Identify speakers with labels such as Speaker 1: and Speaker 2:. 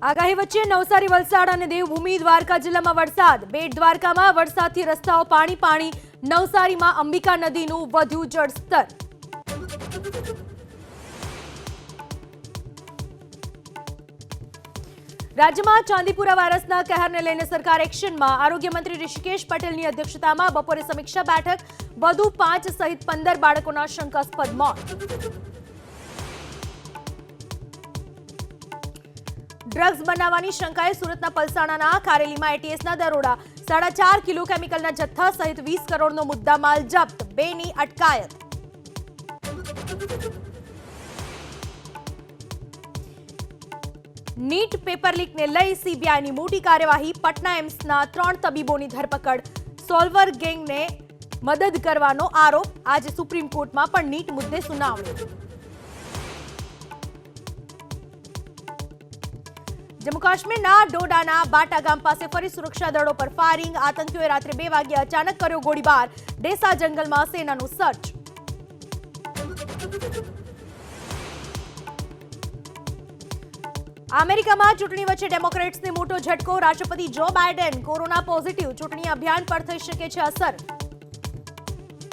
Speaker 1: આગાહી વચ્ચે નવસારી, વલસાડ અને દેવભૂમિ દ્વારકા જિલ્લામાં વરસાદ. બેટ દ્વારકામાં વરસાદથી રસ્તાઓ પાણી. નવસારીમાં અંબિકા નદીનું વધ્યું જળસ્તર. રાજ્યમાં ચાંદીપુરા વાયરસના કહેરને લઈને સરકાર એક્શનમાં. આરોગ્ય મંત્રી ઋષિકેશ પટેલની અધ્યક્ષતામાં બપોરે સમીક્ષા બેઠક. વધુ 5 સહિત 15 બાળકોના શંકાસ્પદ મોત. ડ્રગ્સ બનાવવાની શંકાએ સુરતના પલસાણાના કારેલીમાં એટીએસના દરોડા. 4.5 કિલો કેમિકલના જથ્થા સહિત 20 કરોડનો મુદ્દામાલ જપ્ત. 2ની અટકાયત. નીટ પેપર લીકને લઈ સીબીઆઈની મોટી કાર્યવાહી. પટના એમ્સના 3 તબીબોની ધરપકડ. સોલ્વર ગેંગને મદદ કરવાનો આરોપ. આજે સુપ્રીમ કોર્ટમાં પણ નીટ મુદ્દે સુનાવણી. જમ્મુ કાશ્મીરના ડોડાના બાટા ગામ પાસે ફરી સુરક્ષા દળો પર ફાયરિંગ. આતંકીઓએ રાત્રે 2 વાગ્યે અચાનક કર્યો ગોળીબાર. ડેસા જંગલમાં સેનાનું સર્ચ. અમેરિકામાં ચૂંટણી વચ્ચે ડેમોક્રેટ્સને મોટો ઝટકો. રાષ્ટ્રપતિ જો બાઇડેન કોરોના પોઝિટિવ. ચૂંટણી અભિયાન પર થઈ શકે છે અસર.